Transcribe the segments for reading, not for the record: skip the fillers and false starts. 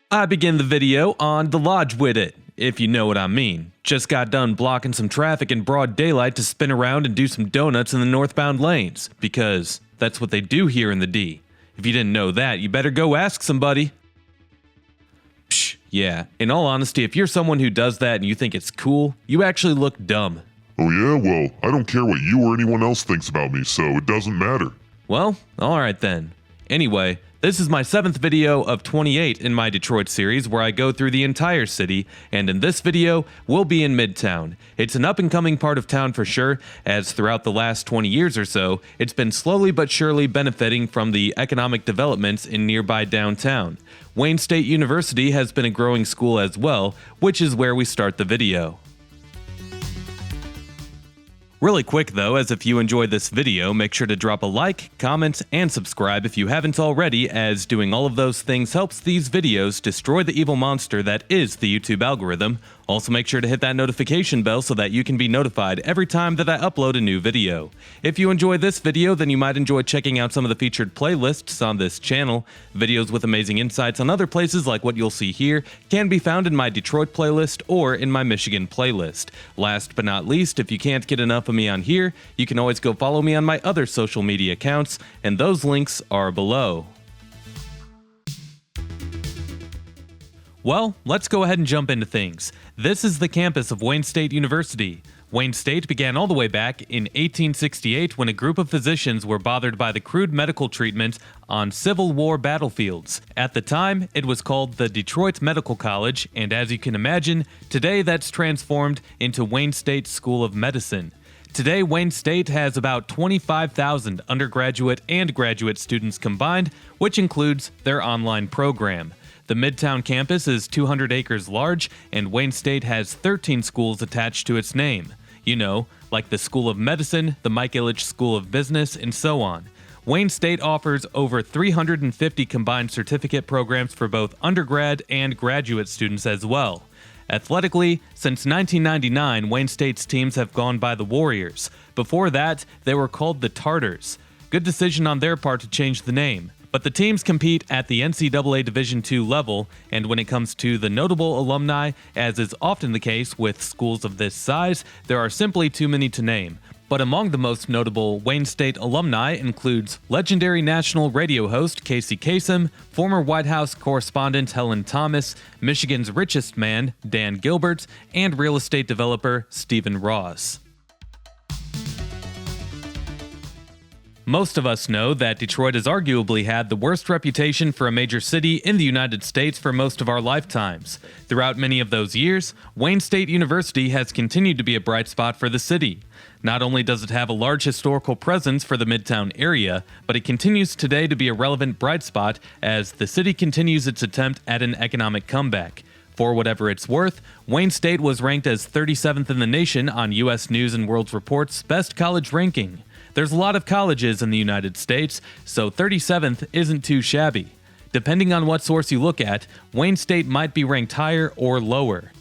I begin the video on the lodge with it, if you know what I mean. Just got done blocking some traffic in broad daylight to spin around and do some donuts in the northbound lanes, because that's what they do here in the D. If you didn't know that, you better go ask somebody. Psh, yeah, in all honesty, if you're someone who does that and you think it's cool, you actually look dumb. Oh yeah? Well, I don't care what you or anyone else thinks about me, so it doesn't matter. Well, alright then. Anyway, this is my 7th video of 28 in my Detroit series where I go through the entire city, and in this video, we'll be in Midtown. It's an up-and-coming part of town for sure, as throughout the last 20 years or so, it's been slowly but surely benefiting from the economic developments in nearby downtown. Wayne State University has been a growing school as well, which is where we start the video. Really quick though, as if you enjoyed this video, make sure to drop a like, comment, and subscribe if you haven't already, as doing all of those things helps these videos destroy the evil monster that is the YouTube algorithm. Also make sure to hit that notification bell so that you can be notified every time that I upload a new video. If you enjoy this video, then you might enjoy checking out some of the featured playlists on this channel. Videos with amazing insights on other places like what you'll see here can be found in my Detroit playlist or in my Michigan playlist. Last but not least, if you can't get enough of me on here, you can always go follow me on my other social media accounts, and those links are below. Well, let's go ahead and jump into things. This is the campus of Wayne State University. Wayne State began all the way back in 1868 when a group of physicians were bothered by the crude medical treatment on Civil War battlefields. At the time, it was called the Detroit Medical College, and as you can imagine, today that's transformed into Wayne State School of Medicine. Today, Wayne State has about 25,000 undergraduate and graduate students combined, which includes their online program. The Midtown campus is 200 acres large, and Wayne State has 13 schools attached to its name. You know, like the School of Medicine, the Mike Ilitch School of Business, and so on. Wayne State offers over 350 combined certificate programs for both undergrad and graduate students as well. Athletically, since 1999, Wayne State's teams have gone by the Warriors. Before that, they were called the Tartars. Good decision on their part to change the name. But the teams compete at the NCAA Division II level, and when it comes to the notable alumni, as is often the case with schools of this size, there are simply too many to name. But among the most notable Wayne State alumni includes legendary national radio host Casey Kasem, former White House correspondent Helen Thomas, Michigan's richest man Dan Gilbert, and real estate developer Stephen Ross. Most of us know that Detroit has arguably had the worst reputation for a major city in the United States for most of our lifetimes. Throughout many of those years, Wayne State University has continued to be a bright spot for the city. Not only does it have a large historical presence for the Midtown area, but it continues today to be a relevant bright spot as the city continues its attempt at an economic comeback. For whatever it's worth, Wayne State was ranked as 37th in the nation on U.S. News & World Report's Best College ranking. There's a lot of colleges in the United States, so 37th isn't too shabby. Depending on what source you look at, Wayne State might be ranked higher or lower.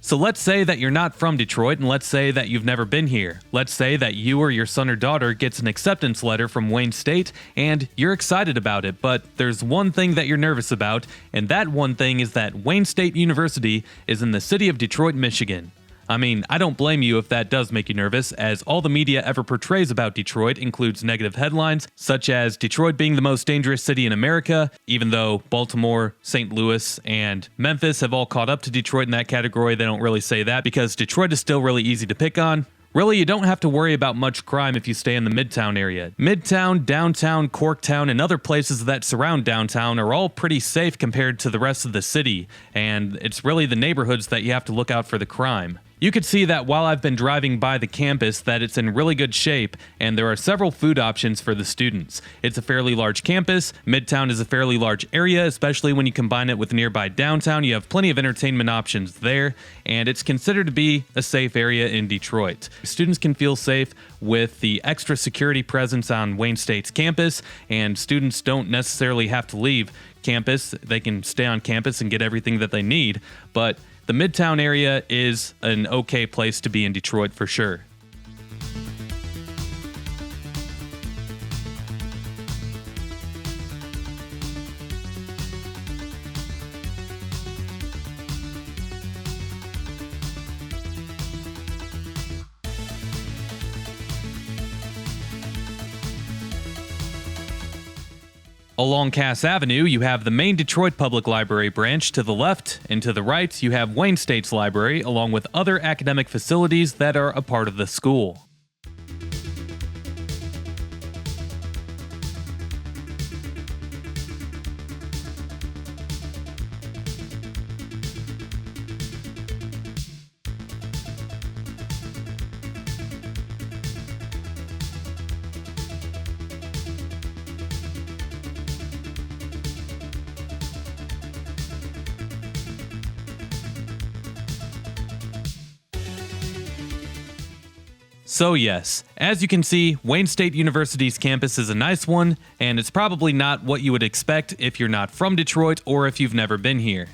So let's say that you're not from Detroit, and let's say that you've never been here. Let's say that you or your son or daughter gets an acceptance letter from Wayne State, and you're excited about it, but there's one thing that you're nervous about, and that one thing is that Wayne State University is in the city of Detroit, Michigan. I mean, I don't blame you if that does make you nervous, as all the media ever portrays about Detroit includes negative headlines, such as Detroit being the most dangerous city in America, even though Baltimore, St. Louis, and Memphis have all caught up to Detroit in that category. They don't really say that because Detroit is still really easy to pick on. Really, you don't have to worry about much crime if you stay in the Midtown area. Midtown, downtown, Corktown, and other places that surround downtown are all pretty safe compared to the rest of the city, and it's really the neighborhoods that you have to look out for the crime. You could see that while I've been driving by the campus that it's in really good shape, and there are several food options for the students. It's a fairly large campus. Midtown is a fairly large area, especially when you combine it with nearby downtown. You have plenty of entertainment options there, and it's considered to be a safe area in Detroit. Students can feel safe with the extra security presence on Wayne State's campus, and students don't necessarily have to leave campus. They can stay on campus and get everything that they need, but the Midtown area is an okay place to be in Detroit for sure. Along Cass Avenue, you have the main Detroit Public Library branch to the left, and to the right, you have Wayne State's library, along with other academic facilities that are a part of the school. So yes, as you can see, Wayne State University's campus is a nice one, and it's probably not what you would expect if you're not from Detroit or if you've never been here.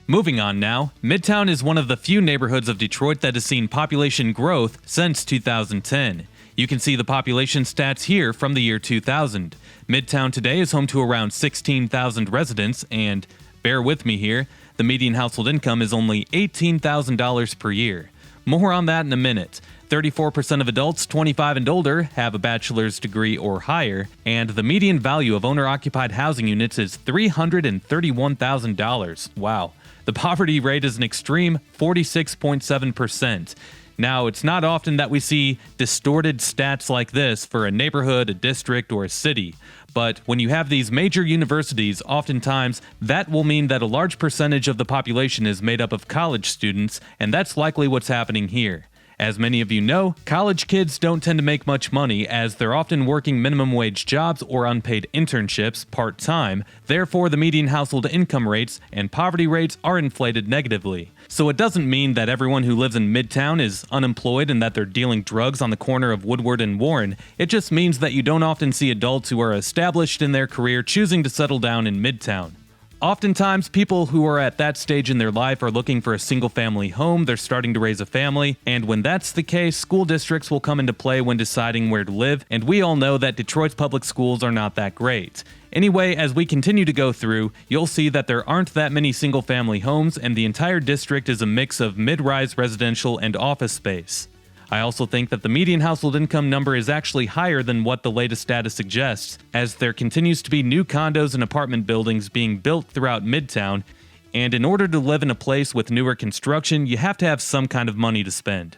Moving on now, Midtown is one of the few neighborhoods of Detroit that has seen population growth since 2010. You can see the population stats here from the year 2000. Midtown today is home to around 16,000 residents, and bear with me here, the median household income is only $18,000 per year. More on that in a minute. 34% of adults 25 and older have a bachelor's degree or higher, and the median value of owner-occupied housing units is $331,000. Wow. The poverty rate is an extreme 46.7%. Now, it's not often that we see distorted stats like this for a neighborhood, a district, or a city. But when you have these major universities, oftentimes that will mean that a large percentage of the population is made up of college students, and that's likely what's happening here. As many of you know, college kids don't tend to make much money as they're often working minimum wage jobs or unpaid internships part-time. Therefore, the median household income rates and poverty rates are inflated negatively. So it doesn't mean that everyone who lives in Midtown is unemployed and that they're dealing drugs on the corner of Woodward and Warren. It just means that you don't often see adults who are established in their career choosing to settle down in Midtown. Oftentimes, people who are at that stage in their life are looking for a single-family home, they're starting to raise a family, and when that's the case, school districts will come into play when deciding where to live, and we all know that Detroit's public schools are not that great. Anyway, as we continue to go through, you'll see that there aren't that many single-family homes, and the entire district is a mix of mid-rise residential and office space. I also think that the median household income number is actually higher than what the latest data suggests, as there continues to be new condos and apartment buildings being built throughout Midtown, and in order to live in a place with newer construction, you have to have some kind of money to spend.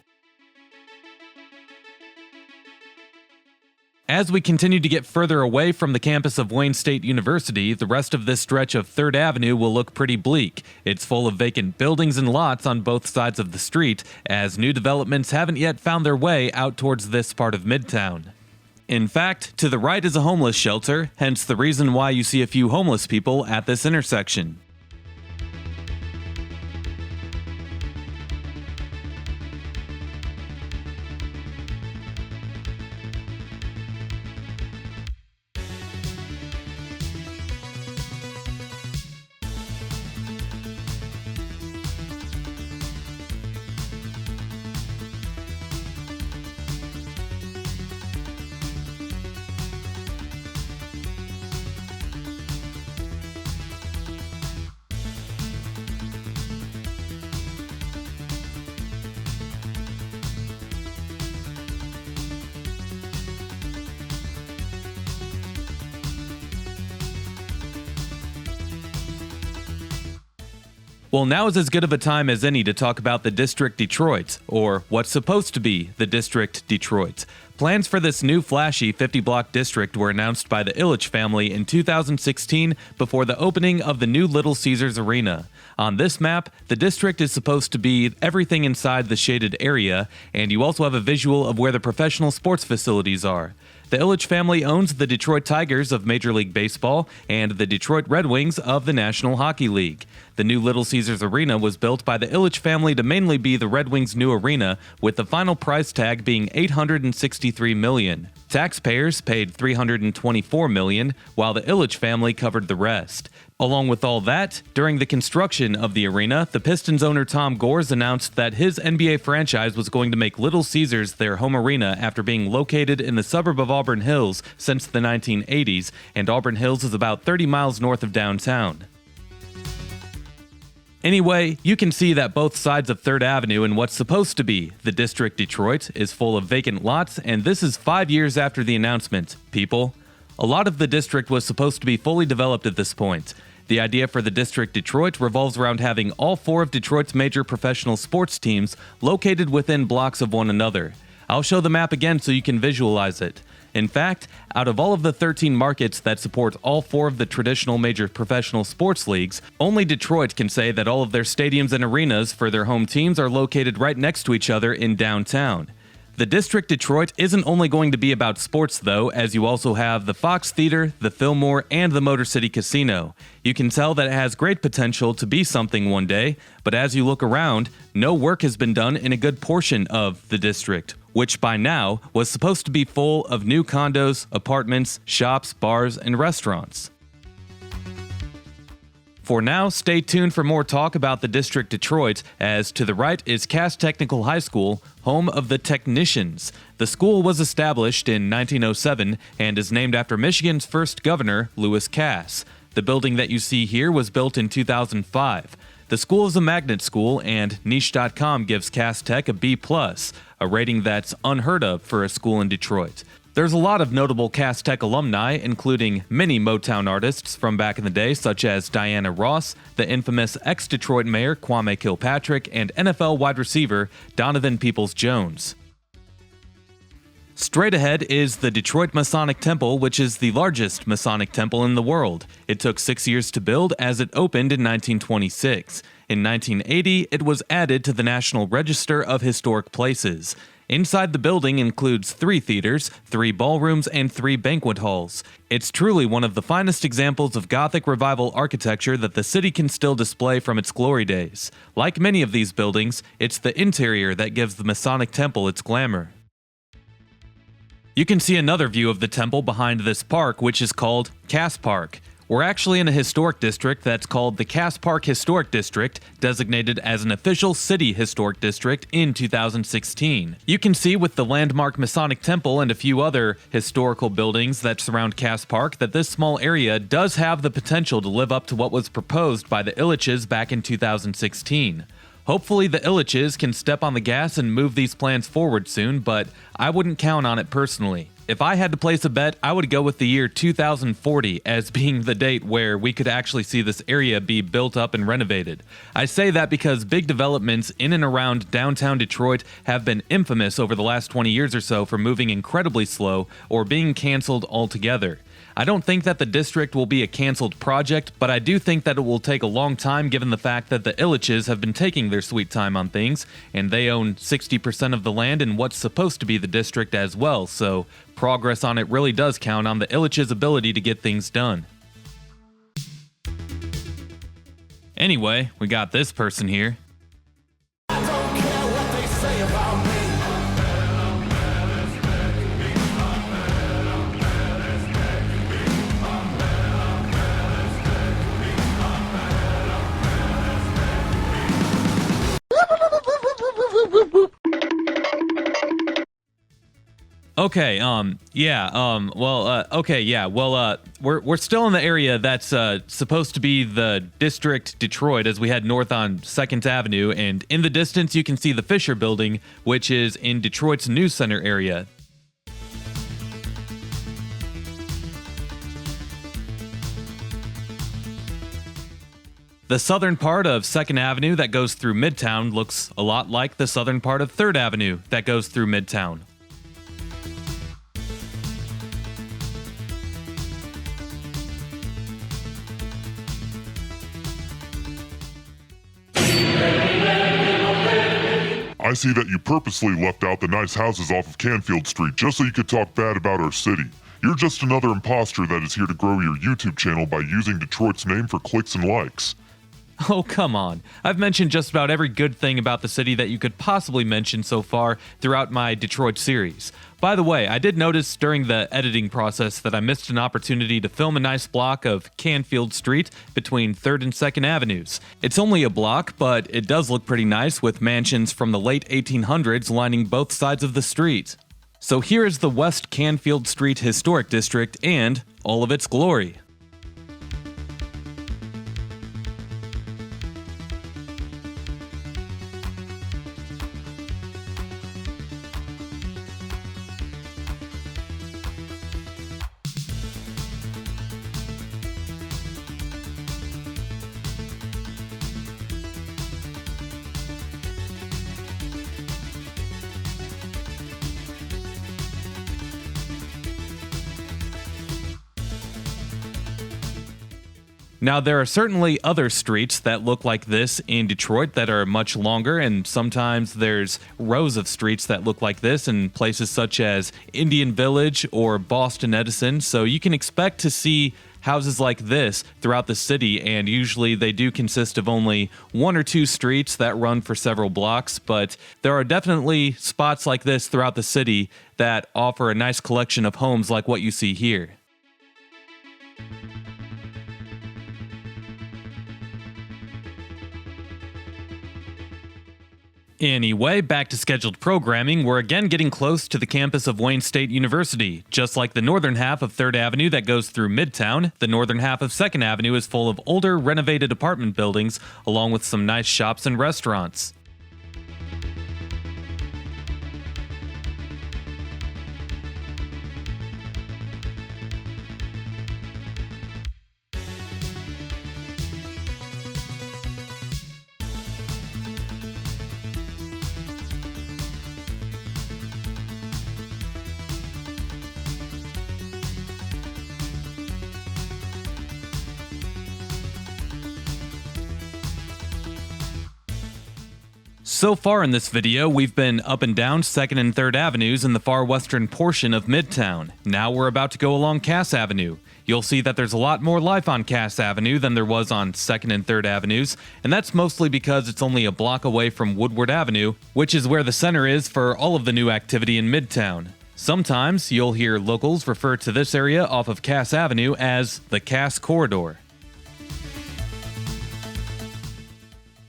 As we continue to get further away from the campus of Wayne State University, the rest of this stretch of 3rd Avenue will look pretty bleak. It's full of vacant buildings and lots on both sides of the street, as new developments haven't yet found their way out towards this part of Midtown. In fact, to the right is a homeless shelter, hence the reason why you see a few homeless people at this intersection. Well, now is as good of a time as any to talk about the District Detroit, or what's supposed to be the District Detroit. Plans for this new flashy 50-block district were announced by the Ilitch family in 2016 before the opening of the new Little Caesars Arena. On this map, the district is supposed to be everything inside the shaded area, and you also have a visual of where the professional sports facilities are. The Ilitch family owns the Detroit Tigers of Major League Baseball and the Detroit Red Wings of the National Hockey League. The new Little Caesars Arena was built by the Ilitch family to mainly be the Red Wings' new arena, with the final price tag being $863 million. Taxpayers paid $324 million, while the Ilitch family covered the rest. Along with all that, during the construction of the arena, the Pistons owner Tom Gores announced that his NBA franchise was going to make Little Caesars their home arena after being located in the suburb of Auburn Hills since the 1980s, and Auburn Hills is about 30 miles north of downtown. Anyway, you can see that both sides of 3rd Avenue and what's supposed to be the District Detroit is full of vacant lots, and this is 5 years after the announcement, people. A lot of the district was supposed to be fully developed at this point. The idea for the District Detroit revolves around having all 4 of Detroit's major professional sports teams located within blocks of one another. I'll show the map again so you can visualize it. In fact, out of all of the 13 markets that support all 4 of the traditional major professional sports leagues, only Detroit can say that all of their stadiums and arenas for their home teams are located right next to each other in downtown. The District Detroit isn't only going to be about sports though, as you also have the Fox Theater, the Fillmore, and the Motor City Casino. You can tell that it has great potential to be something one day, but as you look around, no work has been done in a good portion of the district, which by now was supposed to be full of new condos, apartments, shops, bars, and restaurants. For now, stay tuned for more talk about the District Detroit, as to the right is Cass Technical High School, home of the Technicians. The school was established in 1907 and is named after Michigan's first governor, Lewis Cass. The building that you see here was built in 2005. The school is a magnet school, and Niche.com gives Cass Tech a B+, a rating that's unheard of for a school in Detroit. There's a lot of notable Cass Tech alumni, including many Motown artists from back in the day, such as Diana Ross, the infamous ex-Detroit mayor Kwame Kilpatrick, and NFL wide receiver Donovan Peoples-Jones. Straight ahead is the Detroit Masonic Temple, which is the largest Masonic temple in the world. It took 6 years to build, as it opened in 1926. In 1980, it was added to the National Register of Historic Places. Inside the building includes 3 theaters, 3 ballrooms, and 3 banquet halls. It's truly one of the finest examples of Gothic Revival architecture that the city can still display from its glory days. Like many of these buildings, it's the interior that gives the Masonic Temple its glamour. You can see another view of the temple behind this park, which is called Cass Park. We're actually in a historic district that's called the Cass Park Historic District, designated as an official city historic district in 2016. You can see with the landmark Masonic Temple and a few other historical buildings that surround Cass Park that this small area does have the potential to live up to what was proposed by the Ilitches back in 2016. Hopefully the Ilitches can step on the gas and move these plans forward soon, but I wouldn't count on it personally. If I had to place a bet, I would go with the year 2040 as being the date where we could actually see this area be built up and renovated. I say that because big developments in and around downtown Detroit have been infamous over the last 20 years or so for moving incredibly slow or being canceled altogether. I don't think that the district will be a canceled project, but I do think that it will take a long time given the fact that the Ilitches have been taking their sweet time on things, and they own 60% of the land in what's supposed to be the district as well, so progress on it really does count on the Ilitches' ability to get things done. Anyway, we got this person here. I don't care what they say about me. Okay, we're still in the area that's supposed to be the District Detroit as we head north on 2nd Avenue, and in the distance you can see the Fisher Building, which is in Detroit's News Center area. The southern part of 2nd Avenue that goes through Midtown looks a lot like the southern part of 3rd Avenue that goes through Midtown. I see that you purposely left out the nice houses off of Canfield Street just so you could talk bad about our city. You're just another imposter that is here to grow your YouTube channel by using Detroit's name for clicks and likes. Oh, come on. I've mentioned just about every good thing about the city that you could possibly mention so far throughout my Detroit series. By the way, I did notice during the editing process that I missed an opportunity to film a nice block of Canfield Street between 3rd and 2nd Avenues. It's only a block, but it does look pretty nice with mansions from the late 1800s lining both sides of the street. So here is the West Canfield Street Historic District and all of its glory. Now, there are certainly other streets that look like this in Detroit that are much longer, and sometimes there's rows of streets that look like this in places such as Indian Village or Boston Edison, so you can expect to see houses like this throughout the city, and usually they do consist of only one or two streets that run for several blocks, but there are definitely spots like this throughout the city that offer a nice collection of homes like what you see here. Anyway, back to scheduled programming, we're again getting close to the campus of Wayne State University. Just like the northern half of 3rd Avenue that goes through Midtown, the northern half of 2nd Avenue is full of older, renovated apartment buildings, along with some nice shops and restaurants. So far in this video, we've been up and down 2nd and 3rd Avenues in the far western portion of Midtown. Now we're about to go along Cass Avenue. You'll see that there's a lot more life on Cass Avenue than there was on 2nd and 3rd Avenues, and that's mostly because it's only a block away from Woodward Avenue, which is where the center is for all of the new activity in Midtown. Sometimes you'll hear locals refer to this area off of Cass Avenue as the Cass Corridor.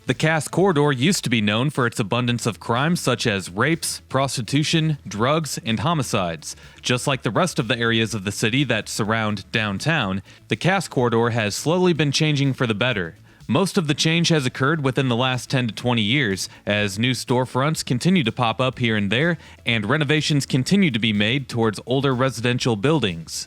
The Cass Corridor used to be known for its abundance of crimes such as rapes, prostitution, drugs, and homicides. Just like the rest of the areas of the city that surround downtown, the Cass Corridor has slowly been changing for the better. Most of the change has occurred within the last 10 to 20 years, as new storefronts continue to pop up here and there, and renovations continue to be made towards older residential buildings.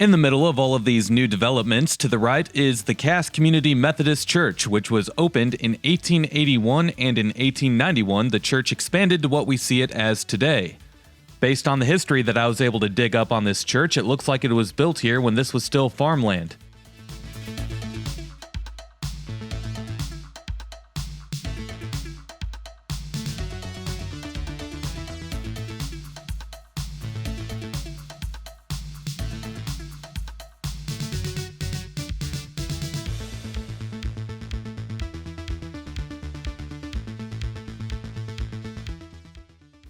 In the middle of all of these new developments, to the right is the Cass Community Methodist Church, which was opened in 1881, and in 1891 the church expanded to what we see it as today. Based on the history that I was able to dig up on this church, it looks like it was built here when this was still farmland.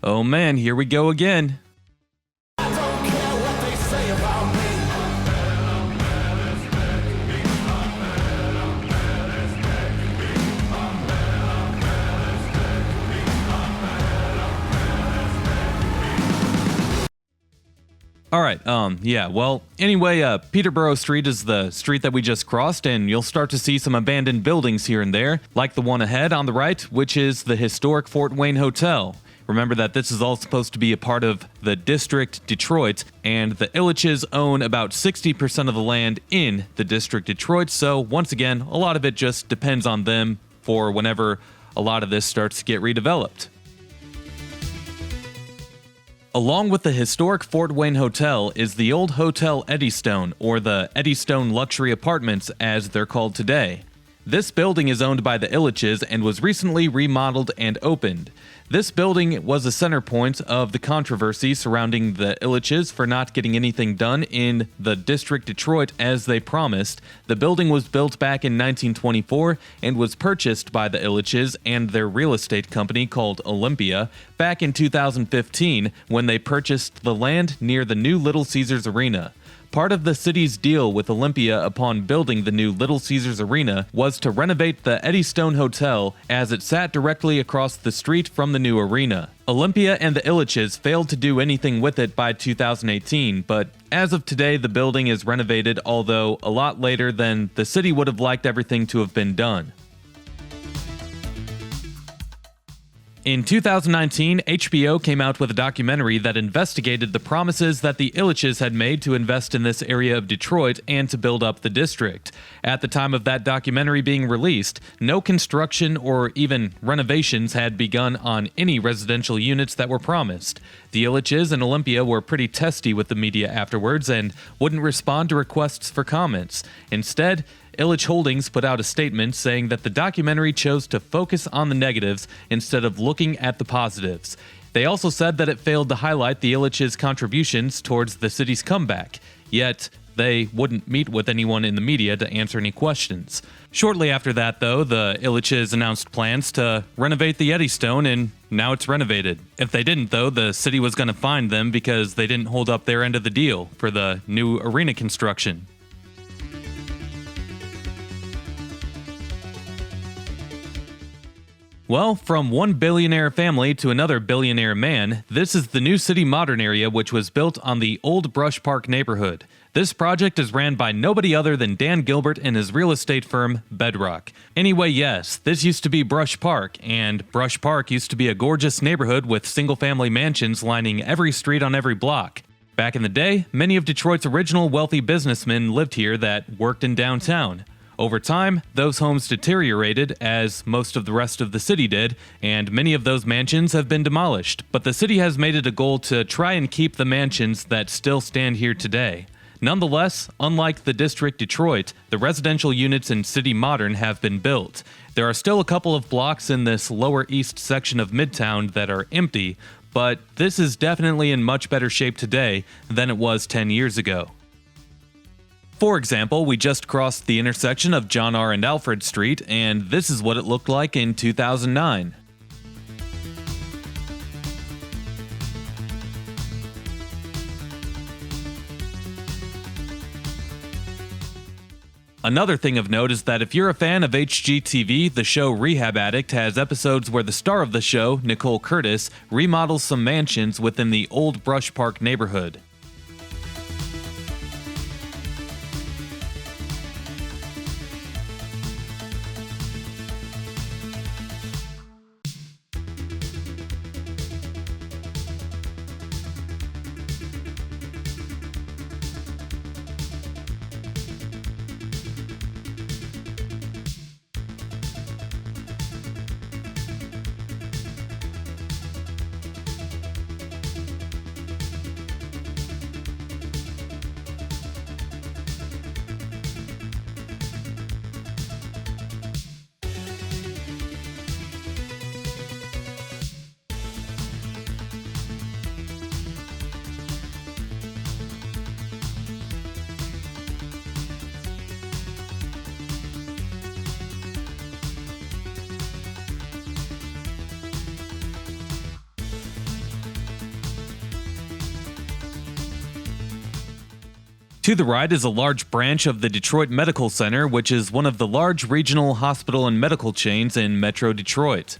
Oh man, here we go again. I don't care what they say about me. Alright, anyway, Peterborough Street is the street that we just crossed, and you'll start to see some abandoned buildings here and there, like the one ahead on the right, which is the historic Fort Wayne Hotel. Remember that this is all supposed to be a part of the District Detroit, and the Illiches own about 60% of the land in the District Detroit, so once again, a lot of it just depends on them for whenever a lot of this starts to get redeveloped. Along with the historic Fort Wayne Hotel is the old Hotel Eddystone, or the Eddystone Luxury Apartments as they're called today. This building is owned by the Illiches and was recently remodeled and opened. This building was a center point of the controversy surrounding the Illiches for not getting anything done in the District Detroit as they promised. The building was built back in 1924 and was purchased by the Illiches and their real estate company called Olympia back in 2015 when they purchased the land near the new Little Caesars Arena. Part of the city's deal with Olympia upon building the new Little Caesars Arena was to renovate the Eddystone Hotel as it sat directly across the street from the new arena. Olympia and the Ilitches failed to do anything with it by 2018, but as of today the building is renovated, although a lot later than the city would have liked everything to have been done. In 2019, HBO came out with a documentary that investigated the promises that the Ilitches had made to invest in this area of Detroit and to build up the district. At the time of that documentary being released, no construction or even renovations had begun on any residential units that were promised. The Ilitches and Olympia were pretty testy with the media afterwards and wouldn't respond to requests for comments. Instead, Ilitch Holdings put out a statement saying that the documentary chose to focus on the negatives instead of looking at the positives. They also said that it failed to highlight the Ilitch's contributions towards the city's comeback, yet they wouldn't meet with anyone in the media to answer any questions. Shortly after that, though, the Ilitches announced plans to renovate the Eddystone, and now it's renovated. If they didn't, though, the city was going to fine them because they didn't hold up their end of the deal for the new arena construction. Well, from one billionaire family to another billionaire man, this is the new city modern area which was built on the old Brush Park neighborhood. This project is ran by nobody other than Dan Gilbert and his real estate firm, Bedrock. Anyway, yes, this used to be Brush Park, and Brush Park used to be a gorgeous neighborhood with single-family mansions lining every street on every block. Back in the day, many of Detroit's original wealthy businessmen lived here that worked in downtown. Over time, those homes deteriorated, as most of the rest of the city did, and many of those mansions have been demolished. But the city has made it a goal to try and keep the mansions that still stand here today. Nonetheless, unlike the District Detroit, the residential units in City Modern have been built. There are still a couple of blocks in this lower east section of Midtown that are empty, but this is definitely in much better shape today than it was 10 years ago. For example, we just crossed the intersection of John R. and Alfred Street, and this is what it looked like in 2009. Another thing of note is that if you're a fan of HGTV, the show Rehab Addict has episodes where the star of the show, Nicole Curtis, remodels some mansions within the old Brush Park neighborhood. To the right is a large branch of the Detroit Medical Center, which is one of the large regional hospital and medical chains in Metro Detroit.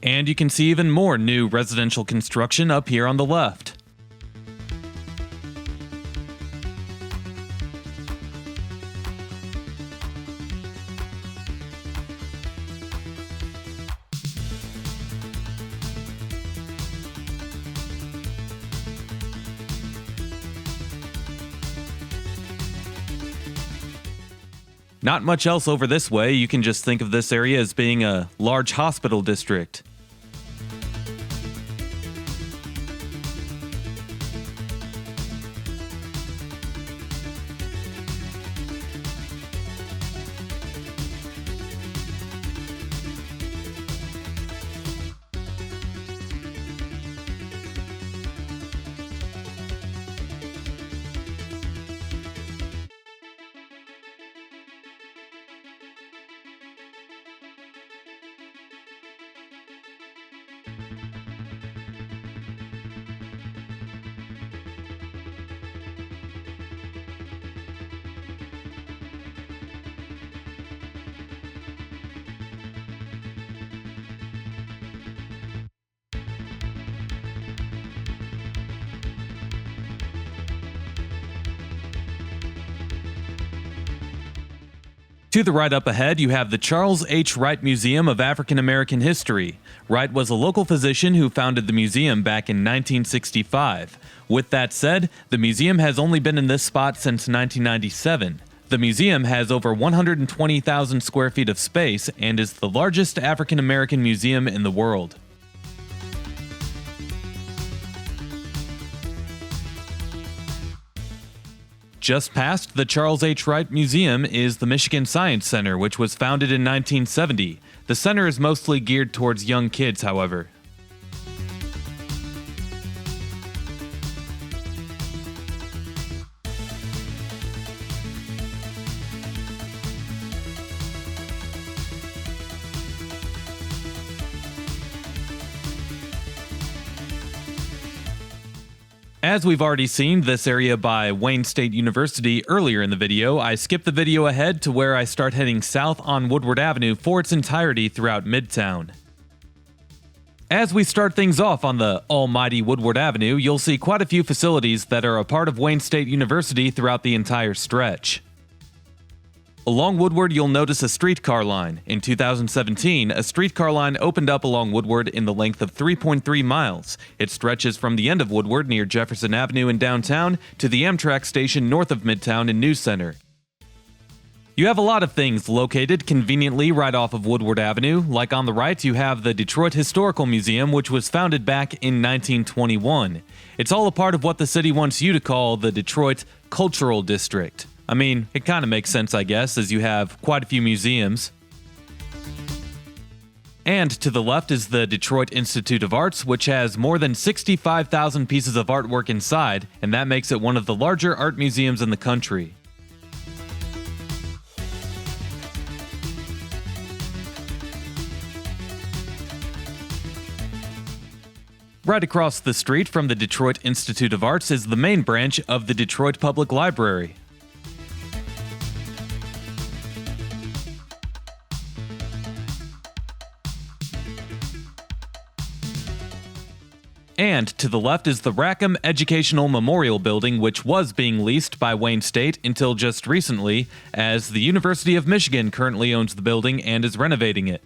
And you can see even more new residential construction up here on the left. Not much else over this way. You can just think of this area as being a large hospital district. To the right up ahead, you have the Charles H. Wright Museum of African American History. Wright was a local physician who founded the museum back in 1965. With that said, the museum has only been in this spot since 1997. The museum has over 120,000 square feet of space and is the largest African American museum in the world. Just past the Charles H. Wright Museum is the Michigan Science Center, which was founded in 1970. The center is mostly geared towards young kids, however. As we've already seen this area by Wayne State University earlier in the video, I skipped the video ahead to where I start heading south on Woodward Avenue for its entirety throughout Midtown. As we start things off on the almighty Woodward Avenue, you'll see quite a few facilities that are a part of Wayne State University throughout the entire stretch. Along Woodward, you'll notice a streetcar line. In 2017, a streetcar line opened up along Woodward in the length of 3.3 miles. It stretches from the end of Woodward near Jefferson Avenue in downtown to the Amtrak station north of Midtown in News Center. You have a lot of things located conveniently right off of Woodward Avenue. Like on the right, you have the Detroit Historical Museum, which was founded back in 1921. It's all a part of what the city wants you to call the Detroit Cultural District. I mean, it kind of makes sense, I guess, as you have quite a few museums. And to the left is the Detroit Institute of Arts, which has more than 65,000 pieces of artwork inside, and that makes it one of the larger art museums in the country. Right across the street from the Detroit Institute of Arts is the main branch of the Detroit Public Library. And to the left is the Rackham Educational Memorial Building, which was being leased by Wayne State until just recently, as the University of Michigan currently owns the building and is renovating it.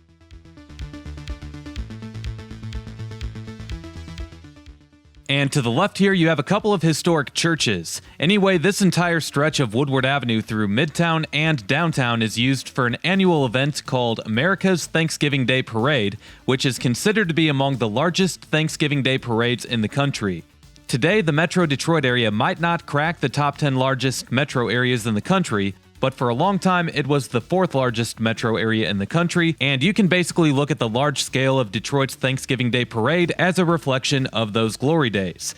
And to the left here, you have a couple of historic churches. Anyway, this entire stretch of Woodward Avenue through Midtown and downtown is used for an annual event called America's Thanksgiving Day Parade, which is considered to be among the largest Thanksgiving Day parades in the country. Today, the Metro Detroit area might not crack the top 10 largest metro areas in the country, but for a long time it was the fourth largest metro area in the country, and you can basically look at the large scale of Detroit's Thanksgiving Day Parade as a reflection of those glory days.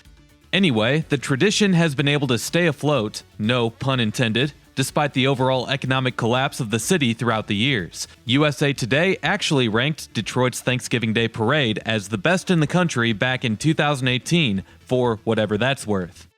Anyway, the tradition has been able to stay afloat, no pun intended, despite the overall economic collapse of the city throughout the years. U.S.A. Today actually ranked Detroit's Thanksgiving Day Parade as the best in the country back in 2018, for whatever that's worth.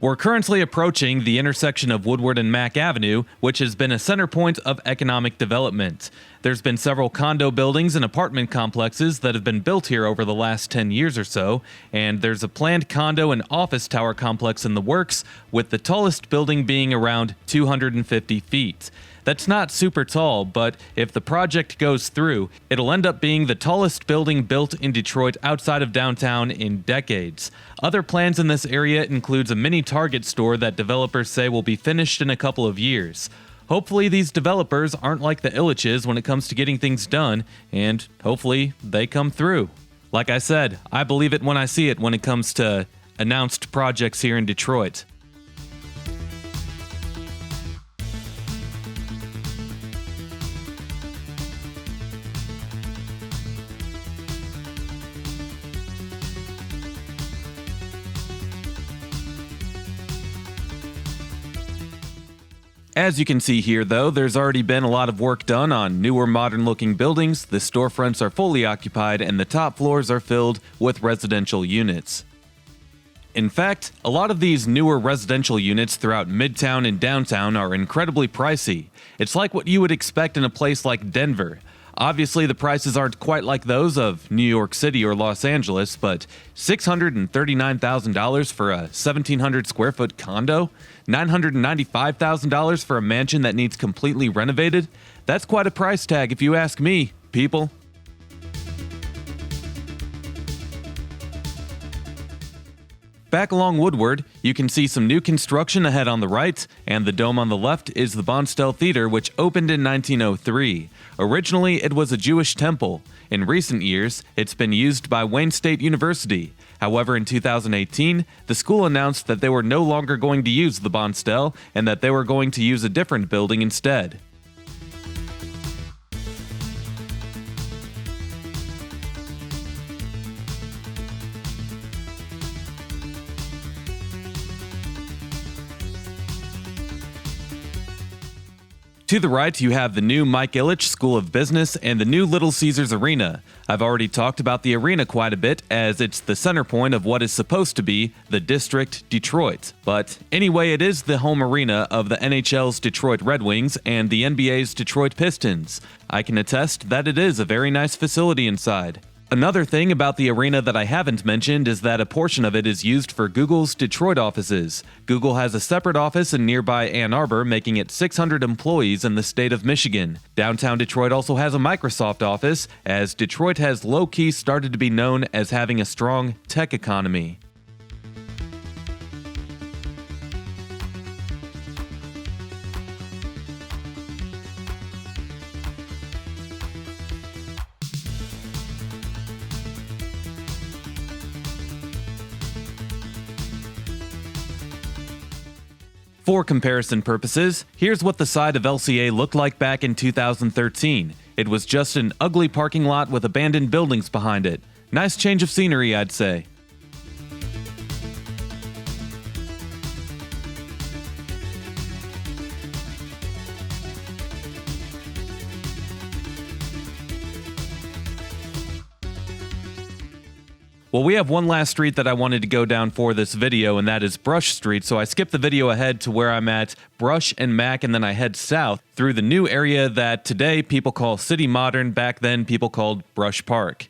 We're currently approaching the intersection of Woodward and Mack Avenue, which has been a center point of economic development. There's been several condo buildings and apartment complexes that have been built here over the last 10 years or so, and there's a planned condo and office tower complex in the works, with the tallest building being around 250 feet. That's not super tall, but if the project goes through, it'll end up being the tallest building built in Detroit outside of downtown in decades. Other plans in this area includes a mini Target store that developers say will be finished in a couple of years. Hopefully these developers aren't like the Illiches when it comes to getting things done, and hopefully they come through. Like I said, I believe it when I see it when it comes to announced projects here in Detroit. As you can see here, though, there's already been a lot of work done on newer modern-looking buildings, the storefronts are fully occupied, and the top floors are filled with residential units. In fact, a lot of these newer residential units throughout Midtown and downtown are incredibly pricey. It's like what you would expect in a place like Denver. Obviously, the prices aren't quite like those of New York City or Los Angeles, but $639,000 for a 1,700 square foot condo? $995,000 for a mansion that needs completely renovated? That's quite a price tag if you ask me, people. Back along Woodward, you can see some new construction ahead on the right, and the dome on the left is the Bonstell Theater, which opened in 1903. Originally, it was a Jewish temple. In recent years, it's been used by Wayne State University. However, in 2018, the school announced that they were no longer going to use the Bonstell and that they were going to use a different building instead. To the right, you have the new Mike Ilitch School of Business and the new Little Caesars Arena. I've already talked about the arena quite a bit, as it's the center point of what is supposed to be the District Detroit. But anyway, it is the home arena of the NHL's Detroit Red Wings and the NBA's Detroit Pistons. I can attest that it is a very nice facility inside. Another thing about the arena that I haven't mentioned is that a portion of it is used for Google's Detroit offices. Google has a separate office in nearby Ann Arbor, making it 600 employees in the state of Michigan. Downtown Detroit also has a Microsoft office, as Detroit has low-key started to be known as having a strong tech economy. For comparison purposes, here's what the side of L.C.A. looked like back in 2013. It was just an ugly parking lot with abandoned buildings behind it. Nice change of scenery, I'd say. Well, we have one last street that I wanted to go down for this video, and that is Brush Street, so I skipped the video ahead to where I'm at Brush and Mac, and then I head south through the new area that today people call City Modern, back then people called Brush Park.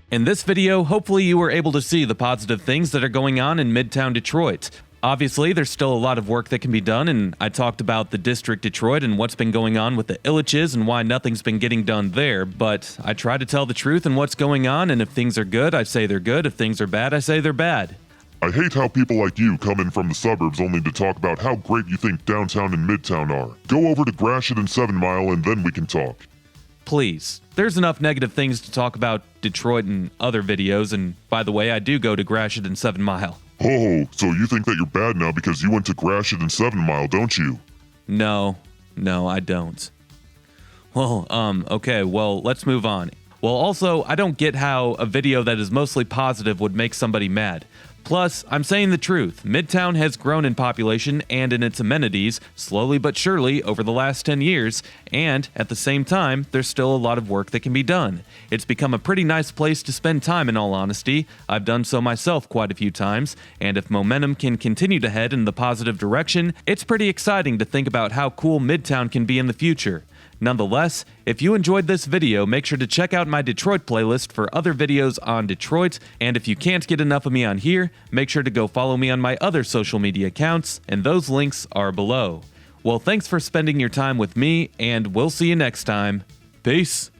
In this video, hopefully you were able to see the positive things that are going on in Midtown Detroit. Obviously, there's still a lot of work that can be done, and I talked about the District Detroit and what's been going on with the Ilitches and why nothing's been getting done there, but I try to tell the truth and what's going on, and if things are good, I say they're good. If things are bad, I say they're bad. I hate how people like you come in from the suburbs only to talk about how great you think downtown and Midtown are. Go over to Gratiot and 7 Mile and then we can talk. Please. There's enough negative things to talk about Detroit in other videos, and by the way, I do go to Gratiot and 7 Mile. Oh, so you think that you're bad now because you went to Gratiot and 7 Mile, don't you? No, I don't. Well, okay, well, let's move on. Well, also, I don't get how a video that is mostly positive would make somebody mad. Plus, I'm saying the truth. Midtown has grown in population and in its amenities, slowly but surely, over the last 10 years, and, at the same time, there's still a lot of work that can be done. It's become a pretty nice place to spend time, in all honesty. I've done so myself quite a few times, and if momentum can continue to head in the positive direction, it's pretty exciting to think about how cool Midtown can be in the future. Nonetheless, if you enjoyed this video, make sure to check out my Detroit playlist for other videos on Detroit, and if you can't get enough of me on here, make sure to go follow me on my other social media accounts, and those links are below. Well, thanks for spending your time with me, and we'll see you next time. Peace.